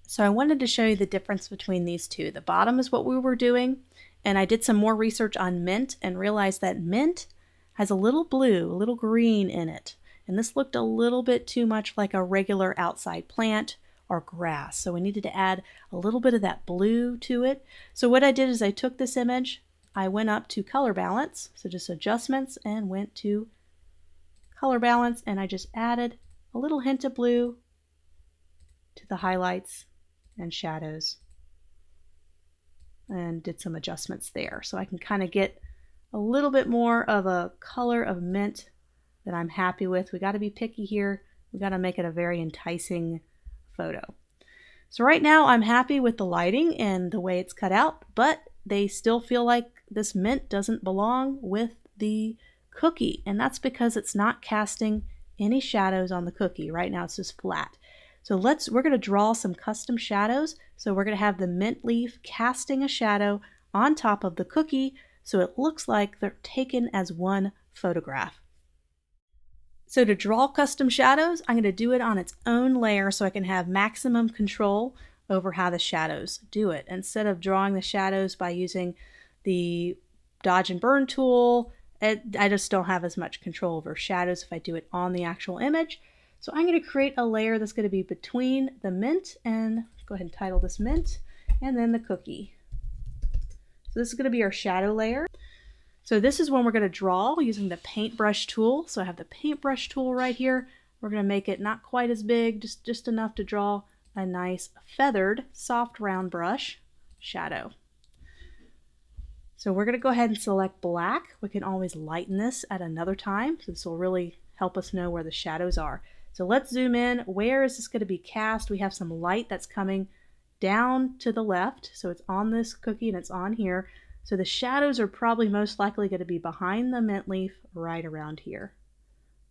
So I wanted to show you the difference between these two. The bottom is what we were doing, and I did some more research on mint and realized that mint has a little blue, a little green in it. And this looked a little bit too much like a regular outside plant or grass. So we needed to add a little bit of that blue to it. So what I did is I took this image, I went up to color balance, so just adjustments, and went to color balance, and I just added a little hint of blue to the highlights and shadows and did some adjustments there. So I can kind of get a little bit more of a color of mint that I'm happy with. We got to be picky here. We got to make it a very enticing photo. So right now I'm happy with the lighting and the way it's cut out, but they still feel like this mint doesn't belong with the cookie, and that's because it's not casting any shadows on the cookie. Right now it's just flat. So we're going to draw some custom shadows. So we're going to have the mint leaf casting a shadow on top of the cookie so it looks like they're taken as one photograph. So to draw custom shadows, I'm going to do it on its own layer so I can have maximum control over how the shadows do it. Instead of drawing the shadows by using the dodge and burn tool, I just don't have as much control over shadows if I do it on the actual image. So I'm going to create a layer that's going to be between the mint, and go ahead and title this mint, and then the cookie. So this is going to be our shadow layer. So this is when we're going to draw using the paintbrush tool. So I have the paintbrush tool right here. We're going to make it not quite as big, just enough to draw a nice feathered, soft round brush shadow. So we're going to go ahead and select black. We can always lighten this at another time. So this will really help us know where the shadows are. So let's zoom in. Where is this going to be cast? We have some light that's coming down to the left. So it's on this cookie and it's on here. So the shadows are probably most likely going to be behind the mint leaf right around here.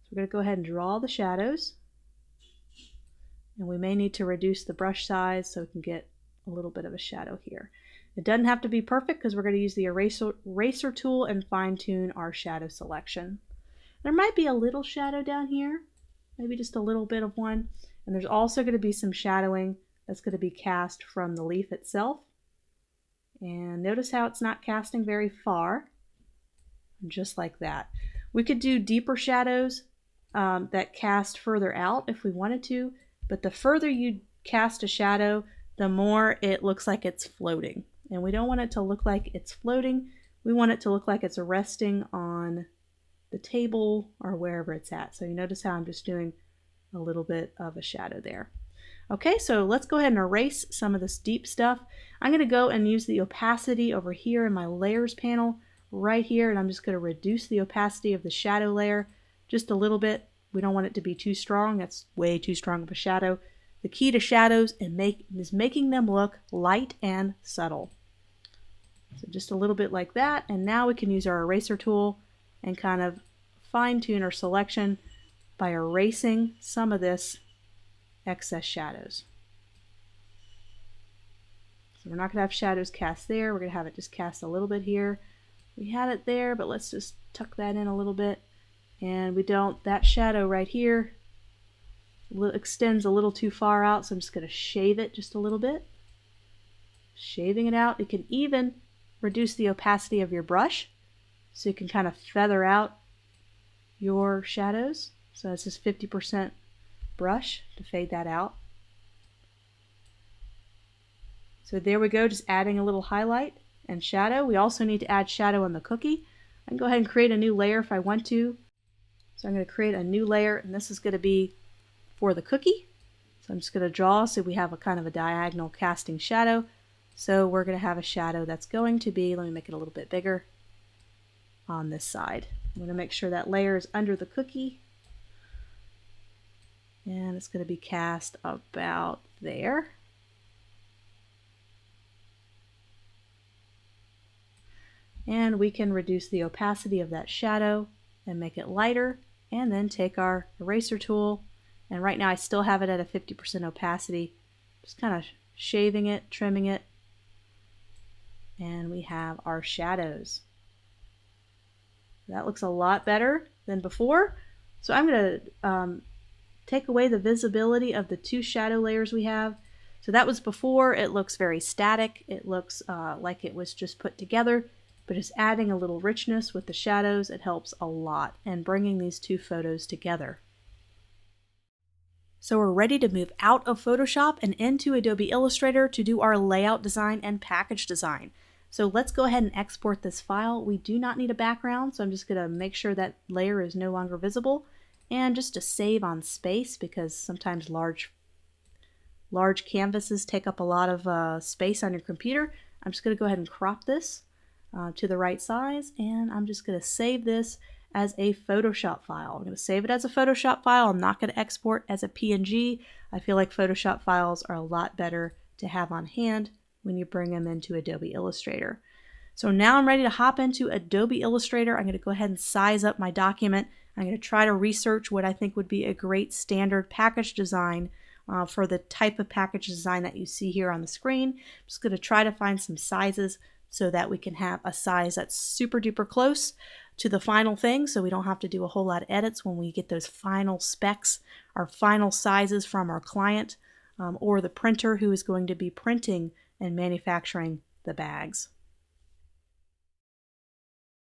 So we're going to go ahead and draw the shadows. And we may need to reduce the brush size so we can get a little bit of a shadow here. It doesn't have to be perfect because we're going to use the eraser tool and fine tune our shadow selection. There might be a little shadow down here, maybe just a little bit of one. And there's also going to be some shadowing that's going to be cast from the leaf itself. And notice how it's not casting very far, just like that. We could do deeper shadows that cast further out if we wanted to, but the further you cast a shadow, the more it looks like it's floating. And we don't want it to look like it's floating. We want it to look like it's resting on the table or wherever it's at. So you notice how I'm just doing a little bit of a shadow there. Okay, so let's go ahead and erase some of this deep stuff. I'm going to go and use the opacity over here in my layers panel right here, and I'm just going to reduce the opacity of the shadow layer just a little bit. We don't want it to be too strong. That's way too strong of a shadow. The key to shadows is making them look light and subtle. So just a little bit like that, and now we can use our eraser tool and kind of fine tune our selection by erasing some of this excess shadows. So we're not going to have shadows cast there. We're going to have it just cast a little bit here. We had it there, but let's just tuck that in a little bit. And we don't, that shadow right here extends a little too far out, so I'm just going to shave it just a little bit. Shaving it out. You can even reduce the opacity of your brush so you can kind of feather out your shadows. So that's just 50% brush to fade that out. So there we go, just adding a little highlight and shadow. We also need to add shadow on the cookie. I can go ahead and create a new layer if I want to. So I'm going to create a new layer, and this is going to be for the cookie. So I'm just going to draw so we have a kind of a diagonal casting shadow. So we're going to have a shadow that's going to be, let me make it a little bit bigger, on this side. I'm going to make sure that layer is under the cookie. And it's going to be cast about there. And we can reduce the opacity of that shadow and make it lighter, and then take our eraser tool, and right now I still have it at a 50% opacity, just kind of shaving it, trimming it, and we have our shadows. That looks a lot better than before. So I'm going to take away the visibility of the two shadow layers we have. So that was before. It looks very static. It looks like it was just put together, but it's adding a little richness with the shadows. It helps a lot in bringing these two photos together. So we're ready to move out of Photoshop and into Adobe Illustrator to do our layout design and package design. So let's go ahead and export this file. We do not need a background, so I'm just going to make sure that layer is no longer visible. And just to save on space, because sometimes large canvases take up a lot of space on your computer, I'm just going to go ahead and crop this to the right size, and I'm just going to save this as a Photoshop file. I'm going to save it as a Photoshop file. I'm not going to export as a PNG. I feel like Photoshop files are a lot better to have on hand when you bring them into Adobe Illustrator. So now I'm ready to hop into Adobe Illustrator. I'm going to go ahead and size up my document. I'm going to try to research what I think would be a great standard package design for the type of package design that you see here on the screen. I'm just going to try to find some sizes so that we can have a size that's super duper close to the final thing, so we don't have to do a whole lot of edits when we get those final specs, our final sizes from our client or the printer who is going to be printing and manufacturing the bags.